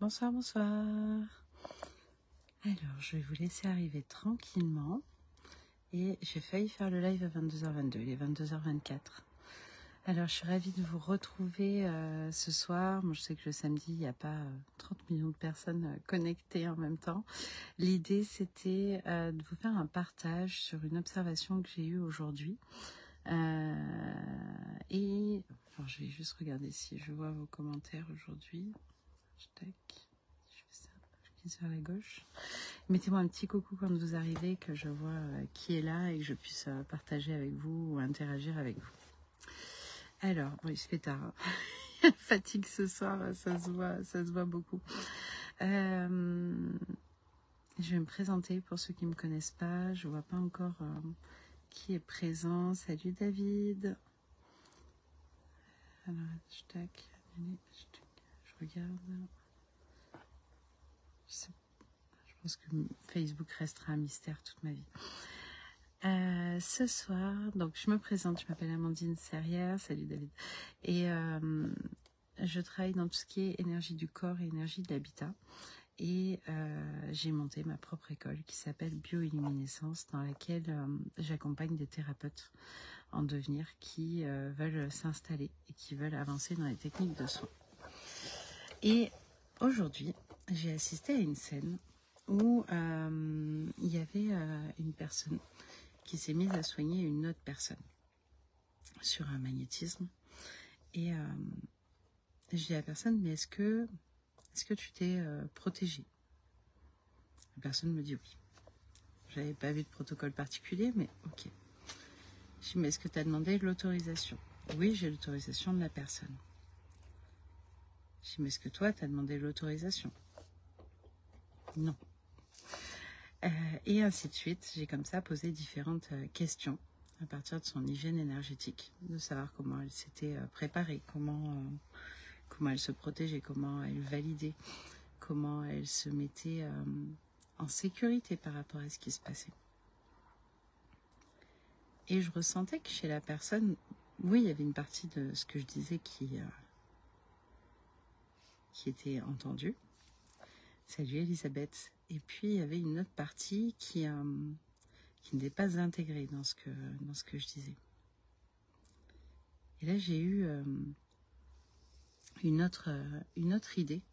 Bonsoir, bonsoir. Alors, je vais vous laisser arriver tranquillement. Et j'ai failli faire le live à 22h22, il est 22h24. Alors, je suis ravie de vous retrouver ce soir. Moi, je sais que le samedi, il n'y a pas 30 millions de personnes connectées en même temps. L'idée, c'était de vous faire un partage sur une observation que j'ai eue aujourd'hui. Alors, je vais juste regarder si je vois vos commentaires aujourd'hui. Tac. Je fais ça. Je clique sur la gauche. Mettez-moi un petit coucou quand vous arrivez, que je vois qui est là et que je puisse partager avec vous ou interagir avec vous. Alors, bon, il se fait tard. Hein. Fatigue ce soir, ça se voit beaucoup. Je vais me présenter pour ceux qui ne me connaissent pas. Je ne vois pas encore qui est présent. Salut David. Alors, je regarde. Je pense que Facebook restera un mystère toute ma vie. Ce soir, donc je me présente, je m'appelle Amandine Serrière, salut David, et je travaille dans tout ce qui est énergie du corps et énergie de l'habitat, et j'ai monté ma propre école qui s'appelle Bioilluminescence, dans laquelle j'accompagne des thérapeutes en devenir qui veulent s'installer et qui veulent avancer dans les techniques de soins. Et aujourd'hui, j'ai assisté à une scène où il y avait une personne qui s'est mise à soigner une autre personne sur un magnétisme. Et je dis à la personne, mais est-ce que tu t'es protégée? La personne me dit oui. Je n'avais pas vu de protocole particulier, mais ok. Je dis, mais est-ce que tu as demandé l'autorisation? Oui, j'ai l'autorisation de la personne. Je dis, mais est-ce que toi, tu as demandé l'autorisation? Non. Et ainsi de suite, j'ai comme ça posé différentes questions à partir de son hygiène énergétique, de savoir comment elle s'était préparée, comment elle se protégeait, comment elle validait, comment elle se mettait en sécurité par rapport à ce qui se passait. Et je ressentais que chez la personne, oui, il y avait une partie de ce que je disais qui était entendue. Salut Elisabeth. Et puis il y avait une autre partie qui n'était pas intégrée dans ce que je disais. Et là, j'ai eu une autre idée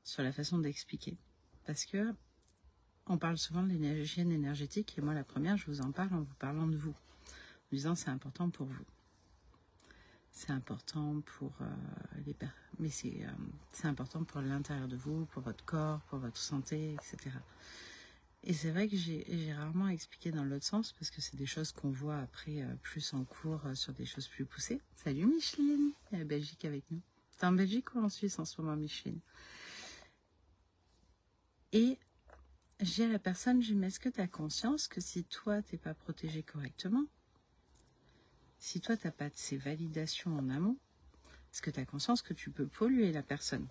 sur la façon d'expliquer. Parce que on parle souvent de l'hygiène énergétique, et moi, la première, je vous en parle en vous parlant de vous. En disant, c'est important pour vous. C'est important pour mais c'est important pour l'intérieur de vous, pour votre corps, pour votre santé, etc. Et c'est vrai que j'ai rarement expliqué dans l'autre sens, parce que c'est des choses qu'on voit après plus en cours sur des choses plus poussées. Salut Micheline, il y a la Belgique avec nous. T'es en Belgique ou en Suisse en ce moment, Micheline? Et j'ai à la personne, je dis, mais est-ce que tu as conscience que si toi, t'es pas protégé correctement, si toi, tu n'as pas de ces validations en amont, est-ce que tu as conscience que tu peux polluer la personne?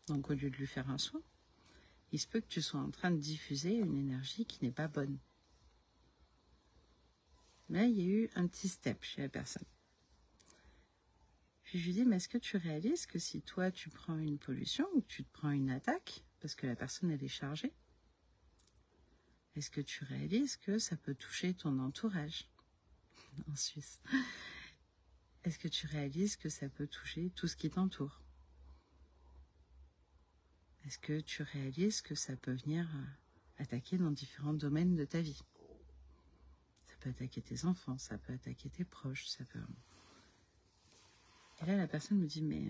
Donc, au lieu de lui faire un soin, il se peut que tu sois en train de diffuser une énergie qui n'est pas bonne. Là, il y a eu un petit step chez la personne. Puis je lui dis, mais est-ce que tu réalises que si toi, tu prends une pollution ou que tu te prends une attaque, parce que la personne, elle est chargée, est-ce que tu réalises que ça peut toucher ton entourage en Suisse? Est-ce que tu réalises que ça peut toucher tout ce qui t'entoure? Est-ce que tu réalises que ça peut venir attaquer dans différents domaines de ta vie? Ça peut attaquer tes enfants, ça peut attaquer tes proches, ça peut... Et là, la personne me dit, mais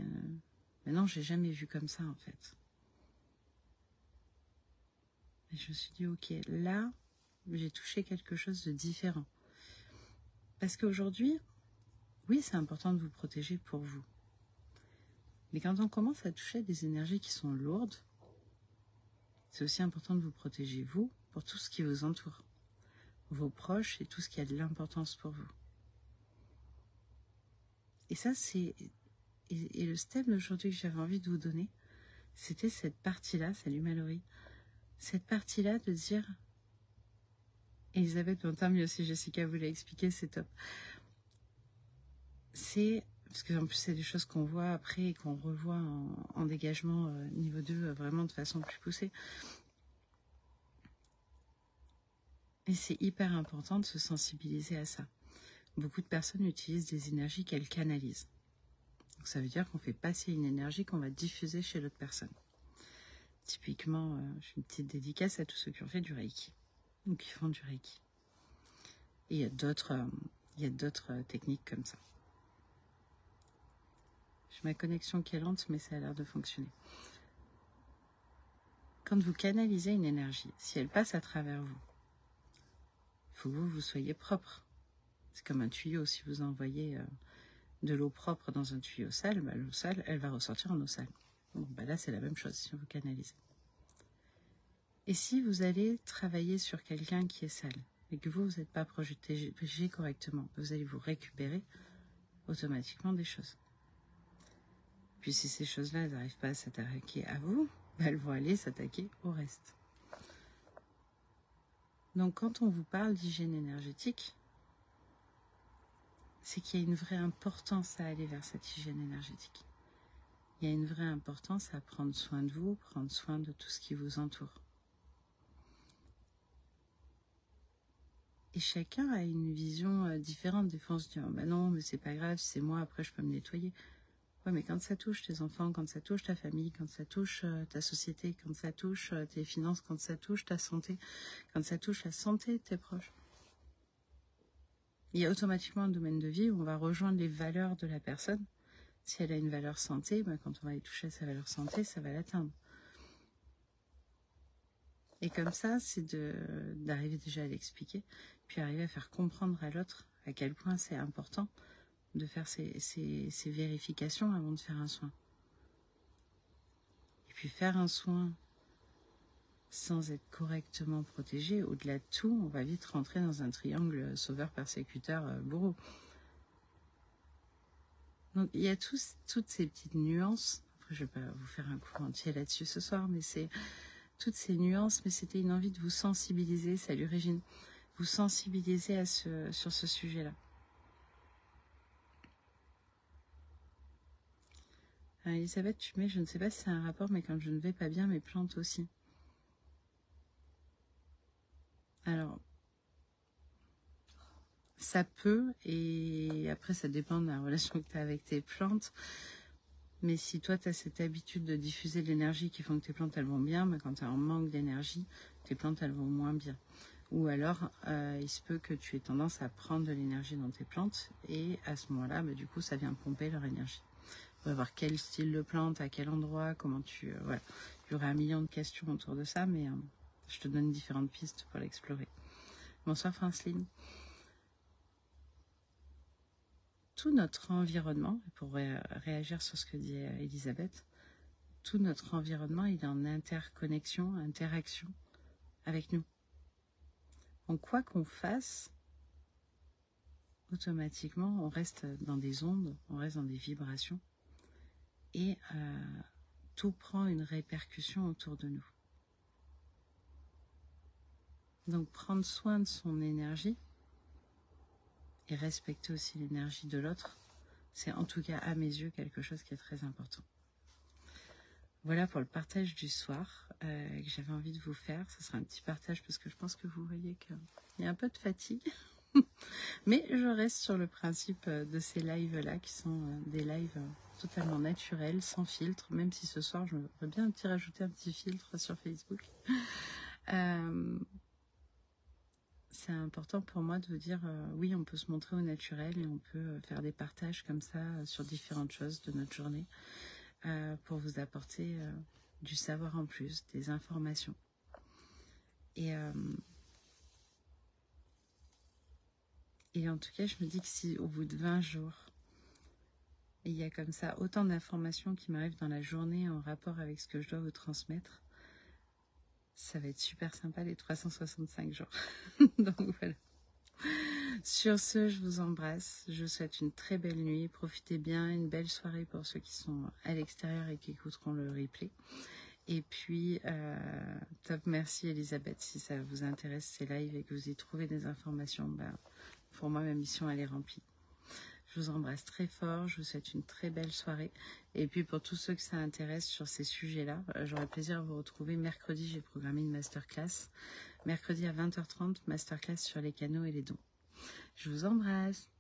non, j'ai jamais vu comme ça, en fait. Et je me suis dit, ok, là, j'ai touché quelque chose de différent. Parce qu'aujourd'hui, oui, c'est important de vous protéger pour vous. Mais quand on commence à toucher des énergies qui sont lourdes, c'est aussi important de vous protéger, vous, pour tout ce qui vous entoure. Vos proches et tout ce qui a de l'importance pour vous. Et ça, c'est... Et le step d'aujourd'hui que j'avais envie de vous donner, c'était cette partie-là, salut Mallory, cette partie-là de dire... Elisabeth, tant mieux si Jessica vous l'a expliqué, c'est top. C'est parce qu'en plus c'est des choses qu'on voit après et qu'on revoit en dégagement niveau 2 vraiment de façon plus poussée. Et c'est hyper important de se sensibiliser à ça. Beaucoup de personnes utilisent des énergies qu'elles canalisent. Donc ça veut dire qu'on fait passer une énergie qu'on va diffuser chez l'autre personne. Typiquement, je fais une petite dédicace à tous ceux qui ont fait du Reiki ou qui font du Reiki. Et il y a d'autres techniques comme ça. J'ai ma connexion qui est lente, mais ça a l'air de fonctionner. Quand vous canalisez une énergie, si elle passe à travers vous, il faut que vous soyez propre. C'est comme un tuyau. Si vous envoyez de l'eau propre dans un tuyau sale, l'eau sale, elle va ressortir en eau sale. Bon, là, c'est la même chose si vous canalisez. Et si vous allez travailler sur quelqu'un qui est sale et que vous n'êtes pas protégé correctement, vous allez vous récupérer automatiquement des choses. Puis si ces choses-là, elles n'arrivent pas à s'attaquer à vous, elles vont aller s'attaquer au reste. Donc quand on vous parle d'hygiène énergétique, c'est qu'il y a une vraie importance à aller vers cette hygiène énergétique. Il y a une vraie importance à prendre soin de vous, prendre soin de tout ce qui vous entoure. Et chacun a une vision différente. Des fois, on se dit, oh, bah non, mais c'est pas grave, c'est moi, après je peux me nettoyer. Ouais, mais quand ça touche tes enfants, quand ça touche ta famille, quand ça touche ta société, quand ça touche tes finances, quand ça touche ta santé, quand ça touche la santé de tes proches, il y a automatiquement un domaine de vie où on va rejoindre les valeurs de la personne. Si elle a une valeur santé, ben quand on va y toucher à sa valeur santé, ça va l'atteindre. Et comme ça, c'est d'arriver déjà à l'expliquer, puis arriver à faire comprendre à l'autre à quel point c'est important de faire ces vérifications avant de faire un soin. Et puis faire un soin sans être correctement protégé, au-delà de tout, on va vite rentrer dans un triangle sauveur-persécuteur-bourreau. Donc il y a toutes ces petites nuances. Après, je ne vais pas vous faire un cours entier là-dessus ce soir, mais c'est toutes ces nuances, mais c'était une envie de vous sensibiliser, salut Régine, vous sensibiliser sur ce sujet-là. Elisabeth, tu mets, je ne sais pas si c'est un rapport, mais quand je ne vais pas bien, mes plantes aussi. Alors, ça peut, et après ça dépend de la relation que tu as avec tes plantes. Mais si toi, tu as cette habitude de diffuser de l'énergie qui font que tes plantes, elles vont bien, mais quand tu es en manque d'énergie, tes plantes, elles vont moins bien. Ou alors, il se peut que tu aies tendance à prendre de l'énergie dans tes plantes, et à ce moment-là, du coup, ça vient pomper leur énergie. On va voir quel style de plante, à quel endroit, comment tu... voilà. Il y aurait un million de questions autour de ça, mais je te donne différentes pistes pour l'explorer. Bonsoir Franceline. Tout notre environnement, pour réagir sur ce que dit Elisabeth, tout notre environnement, il est en interconnexion, interaction avec nous. Donc quoi qu'on fasse, automatiquement, on reste dans des ondes, on reste dans des vibrations, et tout prend une répercussion autour de nous. Donc prendre soin de son énergie, et respecter aussi l'énergie de l'autre, c'est en tout cas à mes yeux quelque chose qui est très important. Voilà pour le partage du soir que j'avais envie de vous faire. Ce sera un petit partage parce que je pense que vous voyez qu'il y a un peu de fatigue. Mais je reste sur le principe de ces lives-là qui sont des lives totalement naturels, sans filtre, même si ce soir, je voudrais bien rajouter un petit filtre sur Facebook. C'est important pour moi de vous dire, oui, on peut se montrer au naturel et on peut faire des partages comme ça sur différentes choses de notre journée pour vous apporter du savoir en plus, des informations. Et en tout cas, je me dis que si au bout de 20 jours, il y a comme ça autant d'informations qui m'arrivent dans la journée en rapport avec ce que je dois vous transmettre, ça va être super sympa les 365 jours. Donc voilà. Sur ce, je vous embrasse. Je vous souhaite une très belle nuit. Profitez bien, une belle soirée pour ceux qui sont à l'extérieur et qui écouteront le replay. Et puis, top merci Elisabeth, si ça vous intéresse ces lives et que vous y trouvez des informations, pour moi, ma mission, elle est remplie. Je Je vous embrasse très fort, je vous souhaite une très belle soirée. Et puis pour tous ceux que ça intéresse sur ces sujets-là, j'aurai plaisir à vous retrouver mercredi. J'ai programmé une masterclass. Mercredi à 20h30, masterclass sur les canaux et les dons. Je vous embrasse.